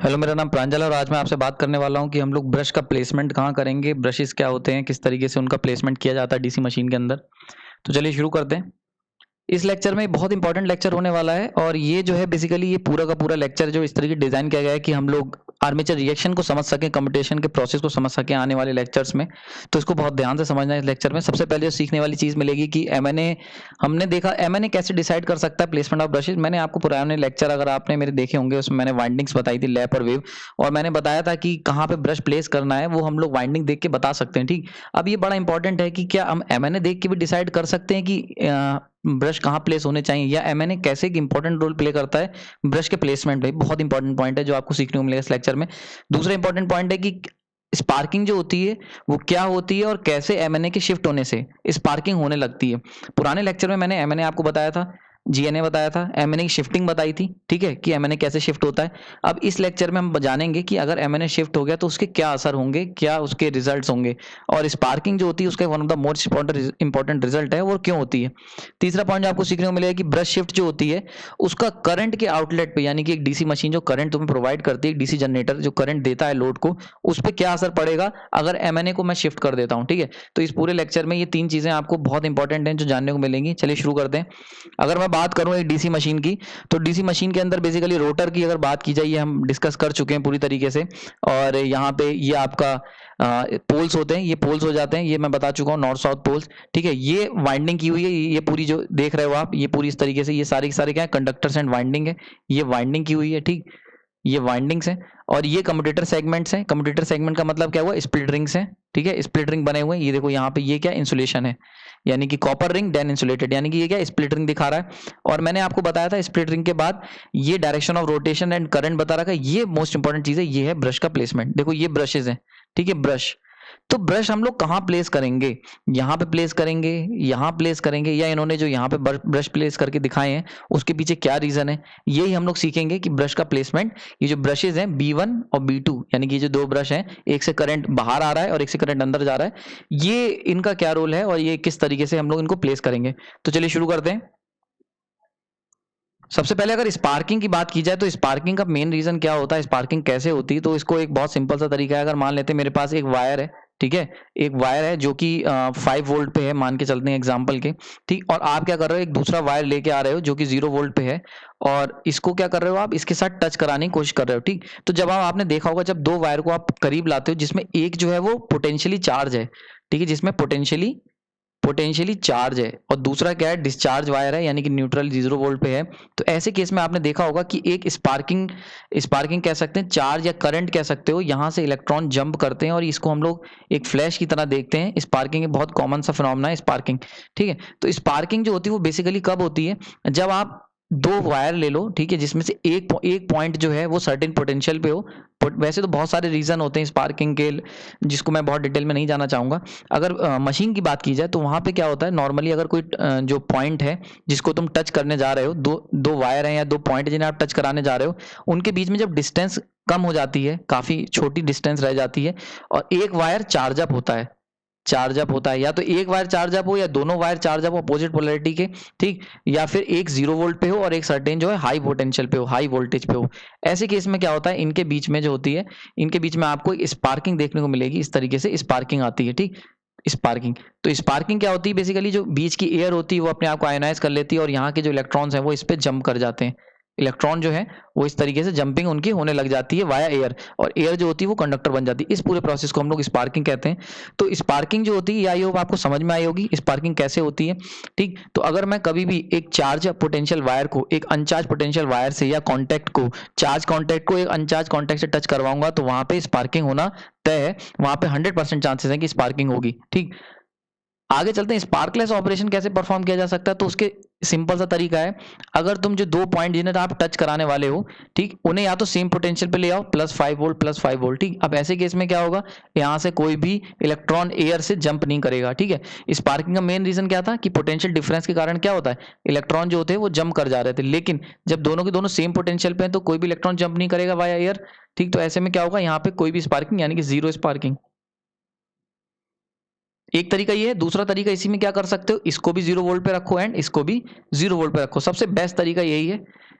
Hello, मेरा नाम प्रांजल है और आज मैं आपसे बात करने वाला हूं कि हम लोग ब्रश का प्लेसमेंट कहाँ करेंगे, ब्रशेस क्या होते हैं, किस तरीके से उनका प्लेसमेंट किया जाता है डीसी मशीन के अंदर। तो चलिए शुरू करते हैं। इस लेक्चर में बहुत इंपॉर्टेंट लेक्चर होने वाला है और ये जो है बेसिकली ये पूरा का पूरा लेक्चर जो इस तरीके डिजाइन किया गया है कि हम लोग आर्मेचर रिएक्शन को समझ सकें, कंप्यूटेशन के प्रोसेस को समझ सकें आने वाले लेक्चर्स में। तो इसको बहुत ध्यान से समझना है। इस लेक्चर में सबसे पहले जो सीखने वाली चीज मिलेगी कि एमएनए, हमने देखा एमएनए कैसे डिसाइड कर सकता है प्लेसमेंट ऑफ ब्रशेस। मैंने आपको पुराने लेक्चर अगर आपने मेरे देखे होंगे उसमें मैंने वाइंडिंग्स बताई थी, लैप और वेव, और मैंने बताया था कि कहाँ पे ब्रश प्लेस करना है वो हम लोग वाइंडिंग देख के बता सकते हैं। ठीक, अब ये बड़ा इंपॉर्टेंट है कि क्या हम एमएनए देख के भी डिसाइड कर सकते हैं कि ब्रश कहाँ प्लेस होने चाहिए, या एमएनए कैसे एक इंपॉर्टेंट रोल प्ले करता है ब्रश के प्लेसमेंट में। बहुत इंपॉर्टेंट पॉइंट है जो आपको सीखने को मिलेगा इस लेक्चर में। दूसरा इंपॉर्टेंट पॉइंट है कि स्पार्किंग जो होती है वो क्या होती है और कैसे एमएनए के शिफ्ट होने से स्पार्किंग होने लगती है। पुराने लेक्चर में मैंने एमएनए आपको बताया था, जीएनए बताया था, एमएनए की शिफ्टिंग बताई थी, ठीक है, कि एमएनए कैसे शिफ्ट होता है। अब इस लेक्चर में हम जानेंगे कि अगर एमएनए शिफ्ट हो गया तो उसके क्या असर होंगे, क्या उसके रिजल्ट्स होंगे, और स्पार्किंग जो होती है उसका one of the most important result है वो क्यों होती है। तीसरा पॉइंट आपको सीखने को मिलेगा कि ब्रश शिफ्ट जो होती है उसका करंट के आउटलेट पे, यानी कि एक डीसी मशीन जो करंट तुम्हें प्रोवाइड करती है, डीसी जनरेटर जो करंट देता है लोड को, उस पर क्या असर पड़ेगा अगर एमएनए को मैं शिफ्ट कर देता हूं। ठीक है, तो इस पूरे लेक्चर में ये तीन चीजें आपको बहुत इंपॉर्टेंट हैं जो जानने को मिलेंगी। चलिए शुरू करते हैं। अगर मैं बात करूं एक डीसी मशीन की, तो डीसी मशीन के अंदर बेसिकली रोटर की अगर बात की जाए, ये हम डिस्कस कर चुके हैं पूरी तरीके से। और यहाँ पे ये आपका पोल्स होते हैं, ये पोल्स हो जाते हैं, ये मैं बता चुका हूँ, नॉर्थ साउथ पोल्स। ठीक है, ये वाइंडिंग की हुई है, ये पूरी जो देख रहे हो आप, ये पूरी इस तरीके से, ये सारे के सारे क्या है, कंडक्टर्स एंड वाइंडिंग है। ये वाइंडिंग की हुई है, ठीक, ये वाइंडिंग्स हैं। और ये कम्यूटेटर सेगमेंट्स हैं। कम्यूटेटर सेगमेंट का मतलब क्या हुआ, स्प्लिट रिंग्स हैं। ठीक है, स्प्लिट रिंग बने हुए हैं, ये देखो यहाँ पे, ये क्या इंसुलेशन है, यानी कि कॉपर रिंग देन इंसुलेटेड, यानी कि ये क्या स्प्लिट रिंग दिखा रहा है। और मैंने आपको बताया था स्प्लिट रिंग के बाद ये direction of rotation and current बता रखा है। ये मोस्ट इंपॉर्टेंट चीज है, ये है ब्रश का प्लेसमेंट। देखो ये ब्रशेज हैं, ठीक है, ब्रश। तो ब्रश हम लोग कहाँ प्लेस करेंगे, यहाँ पे प्लेस करेंगे, यहाँ प्लेस करेंगे, या इन्होंने जो यहाँ पे ब्रश प्लेस करके दिखाए हैं उसके पीछे क्या रीजन है, यही हम लोग सीखेंगे कि ब्रश का प्लेसमेंट। ये जो ब्रशेज हैं B1 और B2, यानी कि ये जो दो ब्रश हैं, एक से करंट बाहर आ रहा है और एक से करंट अंदर जा रहा है, ये इनका क्या रोल है और ये किस तरीके से हम लोग इनको प्लेस करेंगे। तो चलिए शुरू करते हैं। सबसे पहले अगर स्पार्किंग की बात की जाए तो स्पार्किंग का मेन रीजन क्या होता है, स्पार्किंग कैसे होती है, तो इसको एक बहुत सिंपल सा तरीका है। अगर मान लेते हैं मेरे पास एक वायर है, ठीक है, एक वायर है जो कि 5 वोल्ट पे है, मान के चलते हैं एग्जांपल के, ठीक, और आप क्या कर रहे हो, एक दूसरा वायर लेके आ रहे हो जो कि 0 वोल्ट पे है, और इसको क्या कर रहे हो, आप इसके साथ टच कराने की कोशिश कर रहे हो। ठीक, तो जब आपने देखा होगा, जब दो वायर को आप करीब लाते हो जिसमें एक जो है वो पोटेंशियली चार्ज है, ठीक है, जिसमें पोटेंशियली चार्ज है, और दूसरा क्या है, डिस्चार्ज वायर है, यानी कि न्यूट्रल 0 वोल्ट पे है। तो ऐसे केस में आपने देखा होगा कि एक स्पार्किंग स्पार्किंग कह सकते हैं, चार्ज या करंट कह सकते हो, यहाँ से इलेक्ट्रॉन जंप करते हैं और इसको हम लोग एक फ्लैश की तरह देखते हैं। स्पार्किंग एक बहुत कॉमन सा फिनोमेना है स्पार्किंग। ठीक है, तो स्पार्किंग जो होती है वो बेसिकली कब होती है, जब आप दो वायर ले लो, ठीक है, जिसमें से एक पॉइंट जो है वो सर्टेन पोटेंशियल पे हो। वैसे तो बहुत सारे रीजन होते हैं स्पार्किंग के, जिसको मैं बहुत डिटेल में नहीं जाना चाहूंगा। अगर मशीन की बात की जाए तो वहां पे क्या होता है, नॉर्मली अगर कोई जो पॉइंट है जिसको तुम टच करने जा रहे हो, दो दो वायर हैं या दो पॉइंट जिन्हें आप टच कराने जा रहे हो, उनके बीच में जब डिस्टेंस कम हो जाती है, काफी छोटी डिस्टेंस रह जाती है, और एक वायर चार्ज अप होता है, या तो एक वायर चार्ज अप हो या दोनों वायर चार्ज अप हो अपोजिट पोलैरिटी के, ठीक, या फिर एक 0 वोल्ट पे हो और एक सर्टेन जो है हाई पोटेंशियल पे हो, हाई वोल्टेज पे हो। ऐसे केस में क्या होता है, इनके बीच में जो होती है, इनके बीच में आपको स्पार्किंग देखने को मिलेगी। इस तरीके से स्पार्किंग आती है, ठीक, स्पार्किंग। तो स्पार्किंग क्या होती है, बेसिकली जो बीच की एयर होती है वो अपने आप को आयोनाइज कर लेती है और यहाँ के जो इलेक्ट्रॉन्स हैं वो इस पे जंप कर जाते हैं। इलेक्ट्रॉन जो है वो इस तरीके से जंपिंग उनकी होने लग जाती है वाया एयर, और एयर जो होती है वो कंडक्टर बन जाती है। इस पूरे प्रोसेस को हम लोग स्पार्किंग कहते हैं। तो स्पार्किंग जो होती है, आई होप आपको समझ में आई होगी स्पार्किंग कैसे होती है। ठीक, तो अगर मैं कभी भी एक चार्ज पोटेंशियल वायर को एक अनचार्ज पोटेंशियल वायर से, या कॉन्टैक्ट को, चार्ज कॉन्टैक्ट को एक अनचार्ज कॉन्टैक्ट से टच करवाऊंगा, तो वहां पे स्पार्किंग होना तय है। वहां पे 100% चांसेस है कि स्पार्किंग होगी। ठीक, आगे चलते हैं, स्पार्कलेस ऑपरेशन कैसे परफॉर्म किया जा सकता है। तो उसके सिंपल सा तरीका है, अगर तुम जो दो पॉइंट जिन्हें आप टच कराने वाले हो, ठीक, उन्हें या तो सेम पोटेंशियल पे ले आओ, +5 वोल्ट +5 वोल्ट। ठीक, अब ऐसे केस में क्या होगा, यहाँ से कोई भी इलेक्ट्रॉन एयर से जंप नहीं करेगा। ठीक है, स्पार्किंग का मेन रीजन क्या था कि पोटेंशियल डिफरेंस के कारण क्या होता है, इलेक्ट्रॉन जो होते हैं वो जंप कर जा रहे थे, लेकिन जब दोनों के दोनों सेम पोटेंशियल पे हैं तो कोई भी इलेक्ट्रॉन जंप नहीं करेगा वाया एयर। ठीक, तो ऐसे में क्या होगा, यहाँ पे कोई भी स्पार्किंग, यानी कि जीरो स्पार्किंग। एक तरीका ये है। दूसरा तरीका इसी में क्या कर सकते हो, इसको भी 0 वोल्ट पे रखो एंड इसको भी 0 वोल्ट पे रखो। सबसे बेस्ट तरीका यही है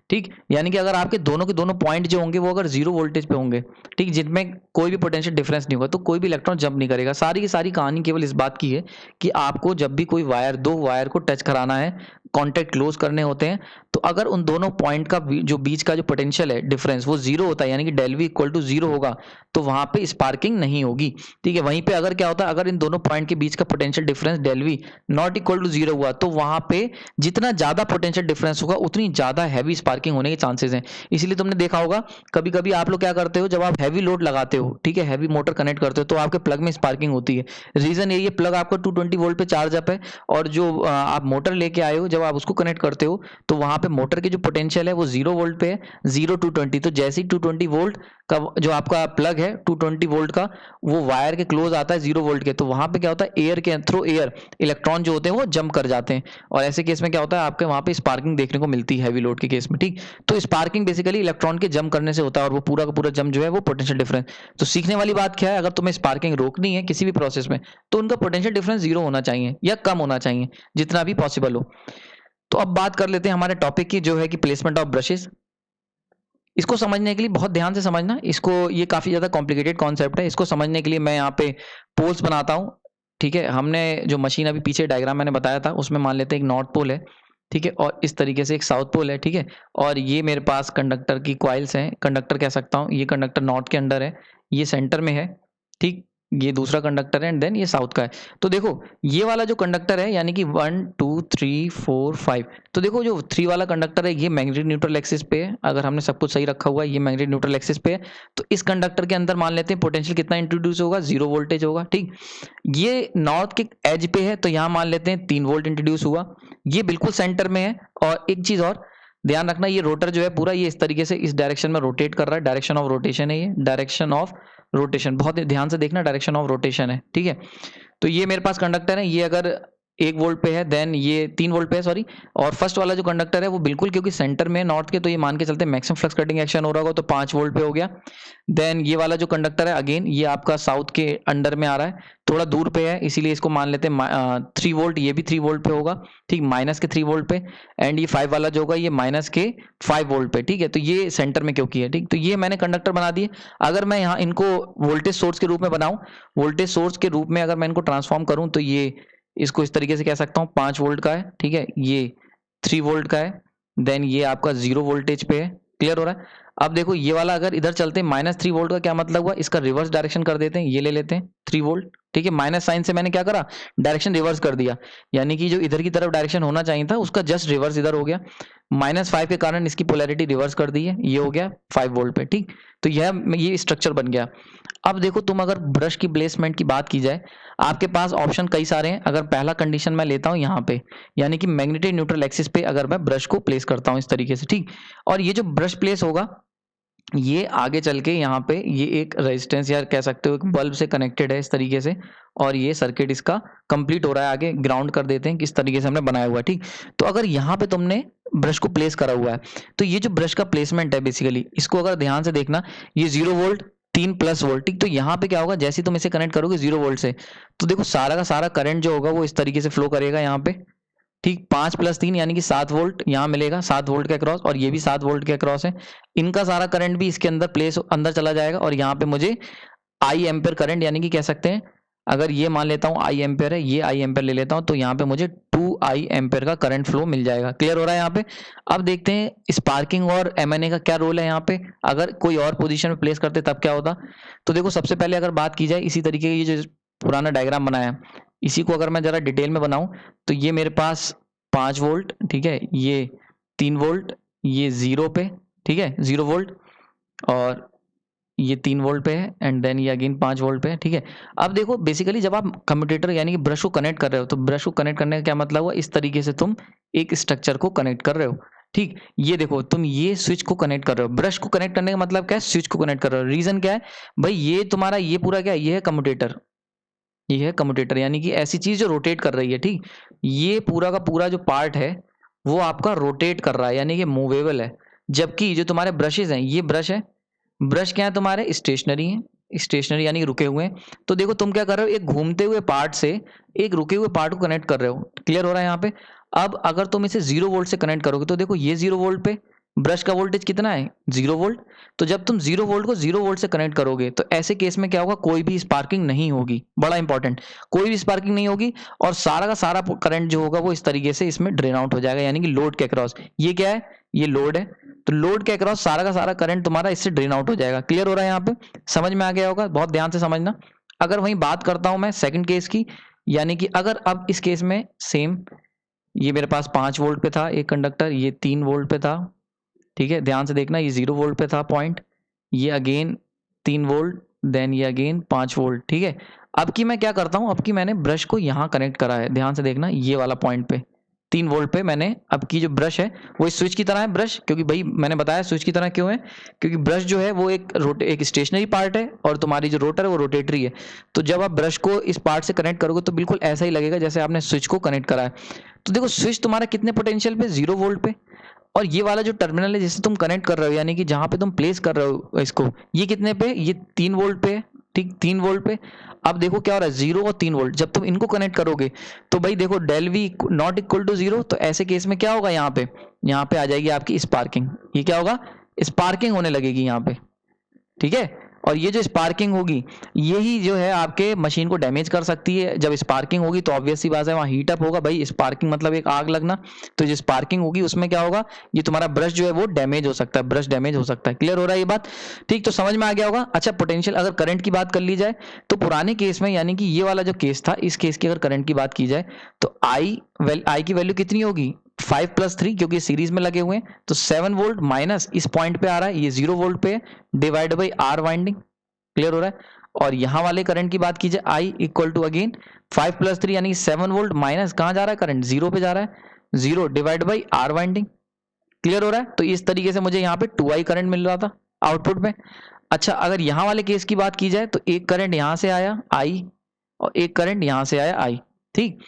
ठीक, यानी कि अगर आपके दोनों के दोनों पॉइंट जो होंगे वो अगर 0 वोल्टेज पे होंगे, ठीक, जिनमें कोई भी पोटेंशियल डिफरेंस नहीं होगा, तो कोई भी इलेक्ट्रॉन जंप नहीं करेगा। सारी की सारी कहानी केवल इस बात की है कि आपको जब भी कोई वायर, दो वायर को टच कराना है, कॉन्टैक्ट क्लोज करने होते हैं, तो अगर उन दोनों पॉइंट का जो बीच का जो पोटेंशियल है डिफरेंस वो 0 होता है, यानी कि डेल वी इक्वल टू 0 होगा, तो वहां पे स्पार्किंग नहीं होगी। ठीक है, वहीं पे अगर क्या होता है, अगर इन दोनों पॉइंट के बीच का potential difference del V not equal to 0 हुआ, तो वहां पे जितना ज्यादा पोटेंशियल डिफरेंस होगा उतनी ज्यादा हैवी स्पार्किंग होने के चांसेस हैं। इसलिए तुमने देखा होगा कभी कभी आप लोग क्या करते हो, जब आप हैवी लोड लगाते हो, ठीक है, हैवी मोटर कनेक्ट करते हो, तो आपके प्लग में स्पार्किंग होती है। रीजन यही है, प्लग आपका 220 वोल्ट पे चार्ज अप है, और जो आप मोटर लेके आए हो, जब आप उसको कनेक्ट करते हो, तो वहां पे मोटर की जो पोटेंशियल है वो 0 वोल्ट पे है, 0 220। तो जैसे ही 220 वोल्ट का जो आपका प्लग है 220 वोल्ट का, वो वायर के क्लोज आता है 0 वोल्ट के, तो वहां पे क्या होता है, एयर के थ्रू एयर इलेक्ट्रॉन जो होते हैं वो जंप कर जाते हैं, और ऐसे केस में क्या होता है, आपके वहां पे स्पार्किंग देखने को मिलती है हैवी लोड के केस में। ठीक, तो स्पार्किंग बेसिकली इलेक्ट्रॉन के जंप करने से होता है, और वो पूरा का पूरा जंप जो है वो पोटेंशियल डिफरेंस। तो सीखने वाली बात क्या है, अगर तुम्हें स्पार्किंग रोकनी है किसी भी प्रोसेस में, तो उनका पोटेंशियल डिफरेंस 0 होना चाहिए या कम होना चाहिए जितना भी पॉसिबल हो। तो अब बात कर लेते हैं हमारे टॉपिक की, जो है कि प्लेसमेंट ऑफ ब्रशेस। इसको समझने के लिए बहुत ध्यान से समझना, इसको, ये काफी ज्यादा कॉम्प्लिकेटेड कॉन्सेप्ट है। इसको समझने के लिए मैं यहाँ पे पोल्स बनाता हूँ। ठीक है, हमने जो मशीन अभी पीछे डायग्राम मैंने बताया था, उसमें मान लेते हैं एक नॉर्थ पोल है, ठीक है, और इस तरीके से एक साउथ पोल है, ठीक है, और ये मेरे पास कंडक्टर की क्वाइल्स हैं, कंडक्टर कह सकता हूँ, ये कंडक्टर नॉर्थ के अंडर है, ये सेंटर में है, ठीक, ये दूसरा कंडक्टर है, एंड देन ये साउथ का है। तो देखो ये वाला जो कंडक्टर है, यानी कि 1 2 3 4 5, तो देखो जो 3 वाला कंडक्टर है ये मैग्नेटिक न्यूट्रल एक्सिस पे है, अगर हमने सब कुछ सही रखा हुआ है, ये मैग्नेटिक न्यूट्रल एक्सिस पे है, तो इस कंडक्टर के अंदर मान लेते हैं पोटेंशियल कितना इंट्रोड्यूस होगा, 0 वोल्टेज होगा। ठीक, ये नॉर्थ के एज पे है, तो यहाँ मान लेते हैं 3 वोल्ट इंट्रोड्यूस हुआ, ये बिल्कुल सेंटर में है। और एक चीज और ध्यान रखना, ये रोटर जो है पूरा ये इस तरीके से इस डायरेक्शन में रोटेट कर रहा है, डायरेक्शन ऑफ रोटेशन है, ये डायरेक्शन ऑफ रोटेशन, बहुत ध्यान से देखना, डायरेक्शन ऑफ रोटेशन है। ठीक है, तो ये मेरे पास कंडक्टर है, ये अगर 1 वोल्ट पे है, देन ये 3 वोल्ट पे है, सॉरी, और फर्स्ट वाला जो कंडक्टर है वो बिल्कुल क्योंकि सेंटर में नॉर्थ के, तो ये मान के चलते मैक्सिमम फ्लक्स कटिंग एक्शन हो रहा होगा, तो 5 वोल्ट पे हो गया। देन ये वाला जो कंडक्टर है अगेन ये आपका साउथ के अंडर में आ रहा है, थोड़ा दूर पे है, इसीलिए इसको मान लेते हैं 3 वोल्ट, ये भी 3 वोल्ट पे होगा, ठीक, माइनस के 3 वोल्ट पे, एंड ये 5 वाला जो होगा ये माइनस के 5 वोल्ट पे। ठीक है, तो ये सेंटर में क्योंकि है, ठीक, तो ये मैंने कंडक्टर बना दिए। अगर मैं यहाँ इनको वोल्टेज सोर्स के रूप में बनाऊं, वोल्टेज सोर्स के रूप में अगर मैं इनको ट्रांसफॉर्म करूं, तो ये इसको इस तरीके से कह सकता हूँ 5 वोल्ट का है, ठीक है, ये 3 वोल्ट का है, देन ये आपका 0 वोल्टेज पे है। क्लियर हो रहा है? अब देखो ये वाला अगर इधर चलते हैं -3 वोल्ट का क्या मतलब हुआ, इसका रिवर्स डायरेक्शन कर देते हैं, ये ले लेते हैं 3 वोल्ट, ठीक है, माइनस साइन से मैंने क्या करा, डायरेक्शन रिवर्स कर दिया, यानी कि जो इधर की तरफ डायरेक्शन होना चाहिए था उसका जस्ट रिवर्स इधर हो गया, -5 के कारण इसकी पोलैरिटी रिवर्स कर दी है, ये हो गया 5 वोल्ट पे। ठीक, तो ये स्ट्रक्चर बन गया। अब देखो तुम अगर ब्रश की प्लेसमेंट की बात की जाए, आपके पास ऑप्शन कई सारे हैं। अगर पहला कंडीशन मैं लेता हूं यहाँ पे, यानी कि मैग्नेटिक न्यूट्रल एक्सिस पे अगर मैं ब्रश को प्लेस करता हूं इस तरीके से, ठीक, और ये जो ब्रश प्लेस होगा ये आगे चल के यहाँ पे ये एक रेजिस्टेंस या कह सकते हो एक बल्ब से कनेक्टेड है इस तरीके से, और ये सर्किट इसका कंप्लीट हो रहा है, आगे ग्राउंड कर देते हैं किस तरीके से हमने बनाया हुआ है। ठीक, तो अगर यहाँ पे तुमने ब्रश को प्लेस करा हुआ है, तो ये जो ब्रश का प्लेसमेंट है बेसिकली, इसको अगर ध्यान से देखना, ये 0 वोल्ट 3 प्लस वोल्ट, ठीक, तो यहाँ पे क्या होगा, जैसे तुम इसे कनेक्ट करोगे 0 वोल्ट से, तो देखो सारा का सारा करंट जो होगा वो इस तरीके से फ्लो करेगा यहाँ पे। ठीक, 5 + 3 यानी कि 7 वोल्ट यहाँ मिलेगा, 7 वोल्ट के अक्रॉस, और ये भी 7 वोल्ट के अक्रॉस है, इनका सारा करंट भी इसके अंदर प्लेस अंदर चला जाएगा, और यहाँ पे मुझे आई एम्पेयर करंट, यानी कि कह सकते हैं अगर ये मान लेता हूँ आई एम्पेयर है, ये आई एम्पेयर ले लेता हूँ, तो यहाँ पे मुझे 2 आई एम्पेयर का करंट फ्लो मिल जाएगा। क्लियर हो रहा है यहाँ पे? अब देखते हैं स्पार्किंग और एमएनए का क्या रोल है यहाँ पे, अगर कोई और पोजीशन में प्लेस करते तब क्या होता। तो देखो सबसे पहले अगर बात की जाए, इसी तरीके की ये जो पुराना डायग्राम बनाया, इसी को अगर मैं जरा डिटेल में बनाऊं, तो ये मेरे पास 5 वोल्ट, ठीक है, ये 3 वोल्ट, ये 0 पे, ठीक है, 0 वोल्ट, और ये 3 वोल्ट पे है, एंड देन ये अगेन 5 वोल्ट पे है। ठीक है, अब देखो बेसिकली जब आप कम्यूटेटर यानी कि ब्रश को कनेक्ट कर रहे हो, तो ब्रश को कनेक्ट करने का क्या मतलब हुआ, इस तरीके से तुम एक स्ट्रक्चर को कनेक्ट कर रहे हो। ठीक, ये देखो तुम ये स्विच को कनेक्ट कर रहे हो, ब्रश को कनेक्ट करने का मतलब क्या है, स्विच को कनेक्ट कर रहे हो। रीजन क्या है भाई, ये तुम्हारा ये पूरा क्या है, ये है कम्यूटेटर, ये है कम्यूटेटर, यानी कि ऐसी चीज जो रोटेट कर रही है। ठीक, ये पूरा का पूरा जो पार्ट है वो आपका रोटेट कर रहा है, यानी कि मूवेबल है, जबकि जो तुम्हारे ब्रशेज हैं, ये ब्रश है, ब्रश क्या है तुम्हारे, स्टेशनरी है, स्टेशनरी यानी कि रुके हुए हैं। तो देखो तुम क्या कर रहे हो, एक घूमते हुए पार्ट से एक रुके हुए पार्ट को कनेक्ट कर रहे हो। क्लियर हो रहा है यहाँ पे? अब अगर तुम इसे 0 वोल्ट से कनेक्ट करोगे, तो देखो ये 0 वोल्ट पे, ब्रश का वोल्टेज कितना है 0 वोल्ट। तो जब तुम 0 वोल्ट को 0 वोल्ट से कनेक्ट करोगे तो ऐसे केस में क्या होगा, कोई भी स्पार्किंग नहीं होगी, बड़ा इंपॉर्टेंट, कोई भी स्पार्किंग नहीं होगी और सारा का सारा करंट जो होगा वो इस तरीके से इसमें ड्रेन आउट हो जाएगा, यानी कि लोड के अक्रॉस। ये क्या है, ये लोड है, तो लोड के अक्रॉस सारा का सारा करंट तुम्हारा इससे ड्रेन आउट हो जाएगा। क्लियर हो रहा है, यहाँ पे समझ में आ गया होगा, बहुत ध्यान से समझना। अगर वहीं बात करता हूं मैं सेकंड केस की, यानी कि अगर अब इस केस में सेम, ये मेरे पास 5 वोल्ट पे था एक कंडक्टर, ये 3 वोल्ट पे था, ठीक है, ध्यान से देखना, ये 0 वोल्ट पे था पॉइंट, ये अगेन 3 वोल्ट, देन ये अगेन 5 वोल्ट, ठीक है। अब की मैं क्या करता हूं, अब की मैंने ब्रश को यहाँ कनेक्ट करा है, ध्यान से देखना, ये वाला पॉइंट पे 3 वोल्ट पे मैंने, अब की जो ब्रश है वो इस स्विच की तरह है ब्रश, क्योंकि भाई मैंने बताया स्विच की तरह क्यों है, क्योंकि ब्रश जो है वो एक स्टेशनरी पार्ट है और तुम्हारी जो रोटर है वो रोटेटरी है। तो जब आप ब्रश को इस पार्ट से कनेक्ट करोगे तो बिल्कुल ऐसा ही लगेगा जैसे आपने स्विच को कनेक्ट करा है। तो देखो स्विच तुम्हारा कितने पोटेंशियल पे, 0 वोल्ट पे, और ये वाला जो टर्मिनल है जिसे तुम कनेक्ट कर रहे हो, यानी कि जहां पे तुम प्लेस कर रहे हो इसको, ये कितने पे, ये 3 वोल्ट पे है, ठीक, 3 वोल्ट पे। अब देखो क्या हो रहा है, 0 और 3 वोल्ट, जब तुम इनको कनेक्ट करोगे तो भाई देखो del V not equal to 0, तो ऐसे केस में क्या होगा, यहाँ पे आ जाएगी आपकी स्पार्किंग। ये क्या होगा, स्पार्किंग होने लगेगी यहाँ पे, ठीक है। और ये जो स्पार्किंग होगी यही जो है आपके मशीन को डैमेज कर सकती है। जब स्पार्किंग होगी तो ऑब्वियस सी बात है वहाँ हीट अप होगा, भाई स्पार्किंग मतलब एक आग लगना, तो जो स्पार्किंग होगी उसमें क्या होगा, ये तुम्हारा ब्रश जो है वो डैमेज हो सकता है, ब्रश डैमेज हो सकता है। क्लियर हो रहा है ये बात, ठीक, तो समझ में आ गया होगा। अच्छा पोटेंशियल अगर करंट की बात कर ली जाए तो पुराने केस में, यानी कि ये वाला जो केस था, इस केस की अगर करंट की बात की जाए तो आई की वैल्यू कितनी होगी, 5 + 3, क्योंकि सीरीज में लगे हुए हैं, तो 7 वोल्ट माइनस इस पॉइंट पे आ रहा है, ये 0 वोल्ट पे है, divide by R winding. Clear हो रहा है। और यहां वाले करंट की बात की जाए, आई इक्वल टू अगेन 5 + 3 यानी 7 वोल्ट माइनस कहां जा रहा है करंट, 0 पे जा रहा है, 0 divide by R winding. Clear हो रहा है। तो इस तरीके से मुझे यहाँ पे 2i करंट मिल रहा था आउटपुट में। अच्छा अगर यहाँ वाले केस की बात की जाए तो एक करंट यहाँ से आया आई और एक करंट यहाँ से आया आई, ठीक,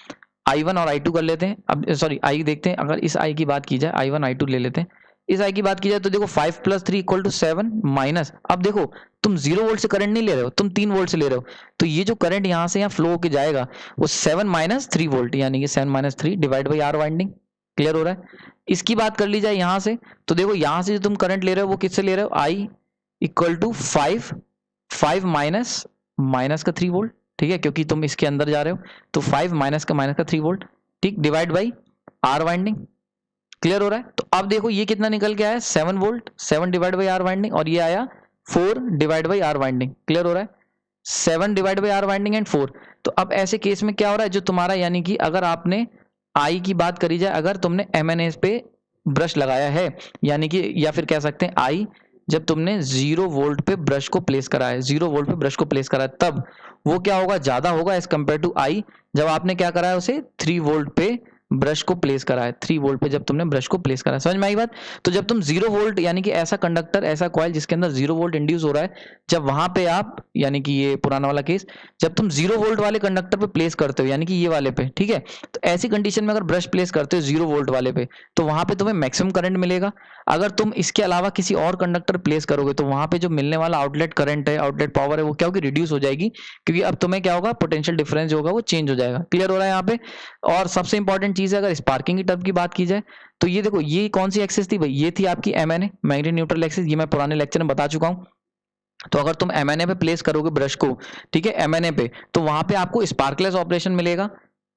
i1 और i2 कर लेते हैं। अब सॉरी आई देखते हैं, अगर इस i की बात की जाए, i1 i2 ले लेते हैं, इस i की बात की जाए तो देखो 5 + 3 = 7 माइनस, अब देखो तुम 0 वोल्ट से करंट नहीं ले रहे हो, तुम 3 वोल्ट से ले रहे हो, तो ये जो करंट यहाँ से यहाँ फ्लो होके जाएगा वो 7 - 3 वोल्ट, यानी कि 7 - 3 divide by R winding. Clear हो रहा है। इसकी बात कर ली जाए यहाँ से, तो देखो यहाँ से जो तुम करंट ले रहे हो वो किससे ले रहे हो, आई इक्वल टू 5 माइनस का 3 वोल्ट, ठीक है, क्योंकि तुम इसके अंदर जा रहे हो, तो 5 माइनस का 3 वोल्ट, ठीक, divide by R winding. Clear हो रहा है। तो अब देखो ये कितना निकल के आया, 7 volt, 7 divide by R winding, और ये आया 4 divide by R winding. Clear हो रहा है, 7 divide by R winding and 4। तो अब ऐसे केस में क्या हो रहा है, जो तुम्हारा यानी कि अगर आपने आई की बात करी जाए, अगर तुमने MNS पे ब्रश लगाया है, यानी कि या फिर कह सकते हैं आई, जब तुमने 0 वोल्ट पे ब्रश को प्लेस करा है, 0 वोल्ट पे ब्रश को प्लेस करा है, तब वो क्या होगा, ज्यादा होगा एज कंपेयर टू आई जब आपने क्या करा है, उसे 3 वोल्ट पे ब्रश को प्लेस करा है, 3 वोल्ट पे जब तुमने ब्रश को प्लेस करा है। समझ में आई बात। तो जब तुम 0 वोल्ट यानी कि ऐसा कंडक्टर, ऐसा कॉइल जिसके अंदर 0 वोल्ट इंड्यूस हो रहा है, जब वहां पे आप, यानी कि ये पुराना वाला केस, जब तुम 0 वोल्ट वाले कंडक्टर पे प्लेस करते हो, यानी कि ये वाले पे, ठीक है, तो ऐसी कंडीशन में अगर ब्रश प्लेस करते हो 0 वोल्ट वाले पे, तो वहां पे तुम्हें मैक्सिमम करंट मिलेगा। अगर तुम इसके अलावा किसी और कंडक्टर प्लेस करोगे तो वहां पे जो मिलने वाला आउटलेट करंट है, आउटलेट पावर है, वो क्या होगी, रिड्यूस हो जाएगी, क्योंकि अब तुम्हें क्या होगा, पोटेंशियल डिफरेंस जो होगा वो चेंज हो जाएगा। क्लियर हो रहा है यहाँ पे। और सबसे इंपॉर्टेंट चीज है, अगर स्पार्किंग की टर्म की बात की जाए तो ये देखो, ये कौन सी एक्सिस थी भाई, ये थी आपकी MNA, मैग्नेटिक न्यूट्रल एक्सिस, ये मैं पुराने लेक्चर में बता चुका हूं। तो अगर तुम MNA पे प्लेस करोगे ब्रश को, ठीक है, MNA पे, तो वहां पे आपको स्पार्कलेस ऑपरेशन मिलेगा।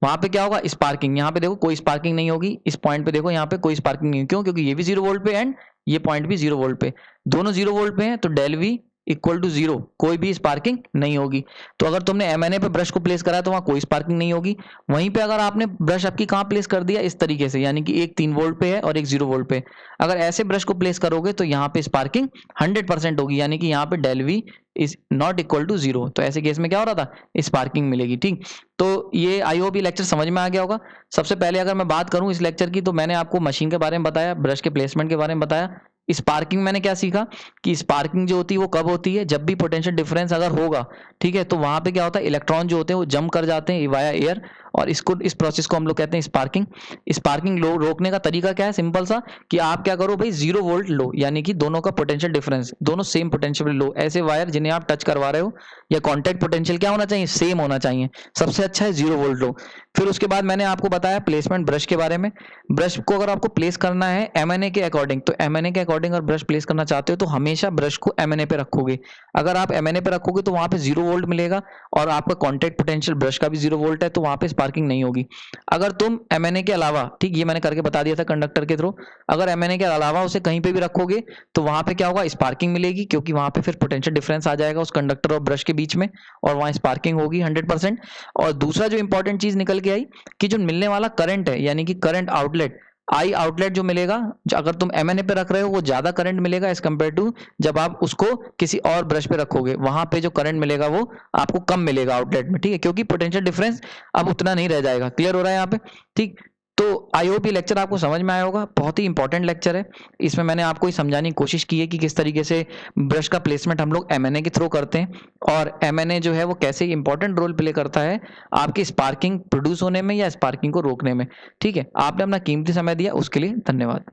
वहां पे क्या होगा, स्पार्किंग, यहाँ पे देखो कोई स्पार्किंग नहीं होगी, इस पॉइंट पे देखो यहाँ पे कोई स्पार्किंग नहीं, क्यों, क्योंकि ये भी 0 वोल्ट पे एंड ये पॉइंट भी 0 वोल्ट पे, दोनों 0 वोल्ट पे हैं, तो डेल वी इक्वल टू 0, कोई भी स्पार्किंग नहीं होगी। तो अगर तुमने MNA पे ब्रश को प्लेस करा है तो वहां कोई स्पार्किंग नहीं होगी। वहीं पे अगर आपने ब्रश आपकी कहाँ प्लेस कर दिया, इस तरीके से, यानी कि एक 3 वोल्ट पे है और एक 0 वोल्ट पे, अगर ऐसे ब्रश को प्लेस करोगे तो यहाँ पे स्पार्किंग 100% होगी, यानी कि यहाँ पे del V is not equal to 0। तो ऐसे केस में क्या हो रहा था, स्पार्किंग मिलेगी, ठीक। तो ये आई होप ये लेक्चर समझ में आ गया होगा। सबसे पहले अगर मैं बात करूं इस लेक्चर की, तो मैंने आपको मशीन के बारे में बताया, ब्रश के प्लेसमेंट के बारे में बताया। स्पार्किंग मैंने क्या सीखा कि स्पार्किंग जो होती है वो कब होती है, जब भी पोटेंशियल डिफरेंस अगर होगा, ठीक है, तो वहां पे क्या होता है, इलेक्ट्रॉन जो होते हैं वो जंप कर जाते हैं वाया एयर, और इस प्रोसेस को हम लोग कहते हैं स्पार्किंग। स्पार्किंग लो रोकने का तरीका क्या है, सिंपल सा, कि आप क्या करो भाई, 0 वोल्ट लो, यानी कि दोनों का पोटेंशियल डिफरेंस, दोनों सेम पोटेंशियल लो। ऐसे वायर जिन्हें आप टच करवा रहे हो या कॉन्टैक्ट पोटेंशियल क्या होना चाहिए, सेम होना चाहिए। सबसे अच्छा है 0 वोल्ट लो। फिर उसके बाद मैंने आपको बताया प्लेसमेंट ब्रश के बारे में। ब्रश को अगर आपको प्लेस करना है एमएनए के अकॉर्डिंग, तो एमएनए के अकॉर्डिंग अगर ब्रश प्लेस करना चाहते हो तो हमेशा ब्रश को एमएनए पे रखोगे। अगर आप एमएनए पे रखोगे तो वहां पे 0 वोल्ट मिलेगा और आपका कॉन्टैक्ट पोटेंशियल ब्रश का भी 0 वोल्ट है, तो वहां पे स्पार्किंग नहीं होगी। अगर तुम एमएनए के अलावा, ठीक, ये मैंने करके बता दिया था कंडक्टर के थ्रू, अगर एमएनए के अलावा उसे कहीं पे भी रखोगे तो वहां पे क्या होगा, स्पार्किंग मिलेगी, क्योंकि वहां पे फिर पोटेंशियल डिफरेंस आ जाएगा उस कंडक्टर और ब्रश के बीच में, और वहां स्पार्किंग होगी 100%। और दूसरा जो इंपॉर्टेंट चीज निकल के आई कि जो मिलने वाला करंट है, यानी कि करंट आउटलेट, आई आउटलेट जो मिलेगा, अगर तुम एमएनए पे रख रहे हो वो ज्यादा करंट मिलेगा एज कम्पेयर टू जब आप उसको किसी और ब्रश पे रखोगे, वहां पे जो करंट मिलेगा वो आपको कम मिलेगा आउटलेट में, ठीक है, क्योंकि पोटेंशियल डिफरेंस अब उतना नहीं रह जाएगा। क्लियर हो रहा है यहाँ पे, ठीक। तो आई होप ये लेक्चर आपको समझ में आया होगा, बहुत ही इंपॉर्टेंट लेक्चर है। इसमें मैंने आपको ये समझाने की कोशिश की है कि किस तरीके से ब्रश का प्लेसमेंट हम लोग एमएनए के थ्रू करते हैं, और एमएनए जो है वो कैसे इंपॉर्टेंट रोल प्ले करता है आपकी स्पार्किंग प्रोड्यूस होने में या स्पार्किंग को रोकने में। ठीक है, आपने अपना कीमती समय दिया, उसके लिए धन्यवाद।